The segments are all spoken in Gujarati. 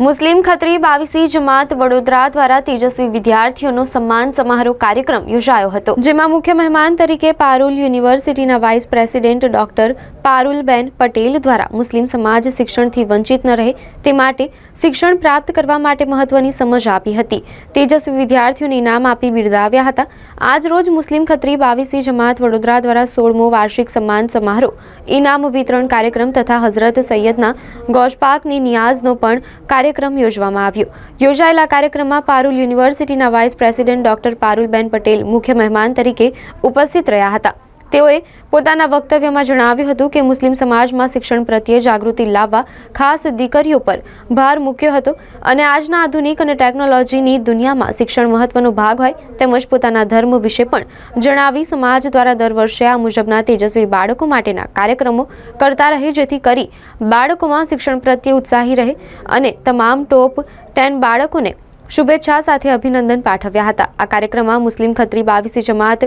મુસ્લિમ ખત્રી 22મી જમાત વડોદરા દ્વારા તેજસ્વી વિદ્યાર્થીઓનો સન્માન સમારોહ કાર્યક્રમ યોજાયો હતો, જેમાં મુખ્ય મહેમાન તરીકે પારુલ યુનિવર્સિટીના vice president doctor Parulben Patel દ્વારા મુસ્લિમ સમાજ શિક્ષણથી વંચિત ન રહે તે માટે શિક્ષણ પ્રાપ્ત કરવા માટે મહત્વની સમજ આપી હતી. તેજસ્વી વિદ્યાર્થીઓને ઇનામ આપી બિરદાવ્યા હતા. આજ રોજ મુસ્લિમ ખત્રી 22મી જમાત વડોદરા દ્વારા 16મો વાર્ષિક સન્માન સમારોહ, ઇનામ વિતરણ કાર્યક્રમ તથા હઝરત સૈયદના ગોશપાકની નિયાઝનો પણ કાર્યક્રમ યોજવામાં આવ્યો. યોજાયેલા કાર્યક્રમમાં પારુલ યુનિવર્સિટીના vice president doctor Parulben Patel મુખ્ય મહેમાન તરીકે ઉપસ્થિત રહ્યા હતા. તેઓએ પોતાના વક્તવ્યમાં જણાવ્યું હતું કે મુસ્લિમ સમાજમાં શિક્ષણ પ્રત્યે જાગૃતિ લાવવા ખાસ દીકરીઓ પર ભાર મૂક્યો હતો અને આજના આધુનિક અને ટેકનોલોજીની દુનિયામાં શિક્ષણ મહત્વનો ભાગ હોય તેમજ પોતાના ધર્મ વિશે પણ જણાવી સમાજ દ્વારા દર વર્ષે આ મુજબના તેજસ્વી બાળકો માટેના કાર્યક્રમો કરતા રહે, જેથી કરી બાળકોમાં શિક્ષણ પ્રત્યે ઉત્સાહી રહે અને તમામ ટોપ 10 બાળકોને શુભેચ્છા સાથે અભિનંદન પાઠવ્યા હતા. આ કાર્યક્રમમાં મુસ્લિમ ખત્રી 22મી જમાત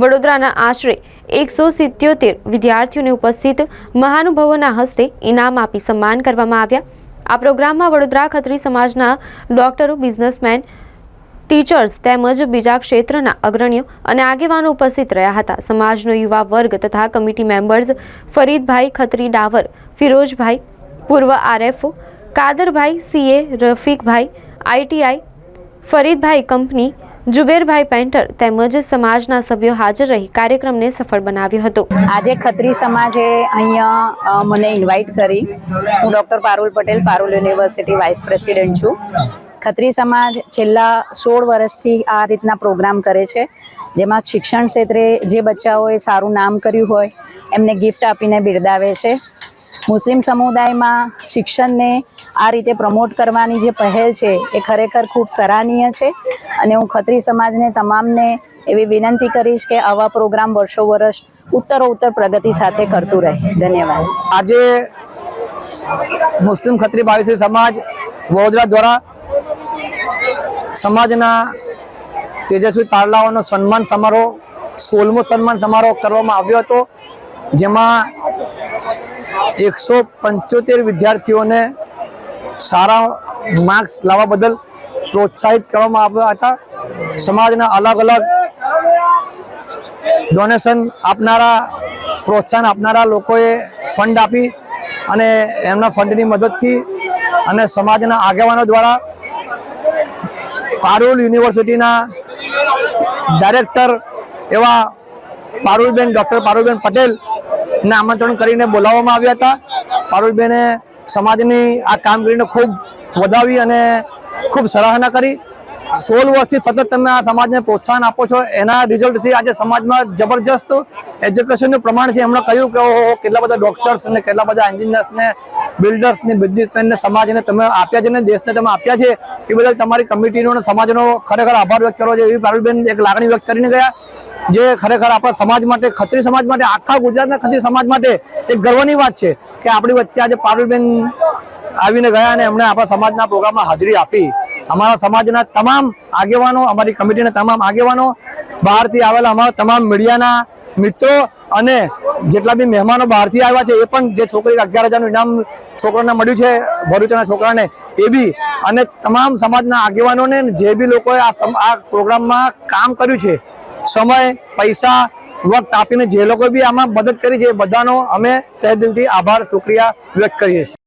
વડોદરાના આશરે 177 વિદ્યાર્થીઓને ઉપસ્થિત મહાનુભાવોના હસ્તે ઇનામ આપી સન્માન કરવામાં આવ્યા. આ પ્રોગ્રામમાં વડોદરા ખત્રી સમાજના ડોક્ટરો, બિઝનેસમેન, ટીચર્સ તેમજ બીજા ક્ષેત્રના અગ્રણીઓ અને આગેવાનો ઉપસ્થિત રહ્યા હતા. સમાજનો યુવા વર્ગ તથા કમિટી મેમ્બર્સ ફરીદભાઈ ખત્રી ડાવર, ફિરોજભાઈ પૂર્વ RFO, Kadarbhai CA, Rafikbhai ITI, Faridbhai company, જુબેરભાઈ painter તેમજ સમાજના સભ્યો હાજર રહી કાર્યક્રમને સફળ બનાવ્યો હતો. આજે ખત્રી સમાજે અહીંયા મને ઇન્વાઇટ કરી. હું doctor Parul Patel, Parul university vice president છું. ખત્રી સમાજ છેલ્લા 16 વર્ષથી આ રીતના પ્રોગ્રામ કરે છે, જેમાં શિક્ષણ ક્ષેત્રે જે બચ્ચાઓએ સારું નામ કર્યું હોય એમને ગિફ્ટ આપીને બિરદાવે છે. મુસ્લિમ સમુદાયમાં શિક્ષણને આ રીતે પ્રમોટ કરવાની જે પહેલ છે એ ખરેખર ખૂબ સરાહનીય છે અને હું ખત્રી સમાજને તમામને એવી વિનંતી કરીશ કે આવા પ્રોગ્રામ વર્ષો વર્ષ ઉત્તરોત્તર પ્રગતિ સાથે કરતું રહે. ધન્યવાદ. આજે મુસ્લિમ ખત્રી 22મી સમાજ વડોદરા દ્વારા સમાજના તેજસ્વી તારલાઓનો સન્માન સમારોહ 16મો સન્માન સમારોહ કરવામાં આવ્યો હતો, જેમાં 175 વિદ્યાર્થીઓને સારા માર્ક્સ લાવવા બદલ પ્રોત્સાહિત કરવામાં આવ્યા હતા. સમાજના અલગ અલગ ડોનેશન આપનારા, પ્રોત્સાહન આપનારા લોકોએ ફંડ આપી અને એમના ફંડની મદદથી અને સમાજના આગેવાનો દ્વારા પારુલ યુનિવર્સિટીના ડાયરેક્ટર એવા પારુલબેન, ડૉક્ટર પારુલબેન પટેલ ને આમંત્રણ કરીને બોલાવવામાં આવ્યા હતા. પારુલબેને સમાજની આ કામગીરીને ખૂબ વધાવી અને ખૂબ સરાહના કરી. 16 વર્ષથી સતત તમે આ સમાજને પ્રોત્સાહન આપો છો, એના રિઝલ્ટથી આજે સમાજમાં જબરજસ્ત એજ્યુકેશનનું પ્રમાણ છે. એમણે કહ્યું કે કેટલા બધા ડૉક્ટર્સ ને કેટલા બધા એન્જિનિયર્સ ને બિલ્ડર્સ ને બિઝનેસમેનને સમાજને તમે આપ્યા છે ને દેશને તમે આપ્યા છે, એ બદલ તમારી કમિટીનો અને સમાજનો ખરેખર આભાર વ્યક્ત કરવો છે. એવી પારુલબેન એક લાગણી વ્યક્ત કરીને ગયા, જે ખરેખર આપણા સમાજ માટે, ખત્રી સમાજ માટે, આખા ગુજરાતના ખત્રી સમાજ માટે એક ગર્વની વાત છે કે આપણી વચ્ચે આજે પારુલબેન આવીને ગયા અને એમણે આપણા સમાજના પ્રોગ્રામમાં હાજરી આપી. અમારા સમાજના તમામ આગેવાનો, અમારી કમિટીના તમામ આગેવાનો, બહારથી આવેલા અમારા તમામ મીડિયાના મિત્રો અને જેટલા બી મહેમાનો બહારથી આવ્યા છે, એ પણ જે છોકરી 11,000નું ઇનામ છોકરાને મળ્યું છે, ભરૂચના છોકરાને, એ બી, અને તમામ સમાજના આગેવાનોને જે બી લોકોએ આ પ્રોગ્રામમાં કામ કર્યું છે, સમય, પૈસા, વખત આપીને જે લોકો બી આમાં મદદ કરી છે, બધાનો અમે તહે દિલથી આભાર, શુક્રિયા વ્યક્ત કરીએ છીએ.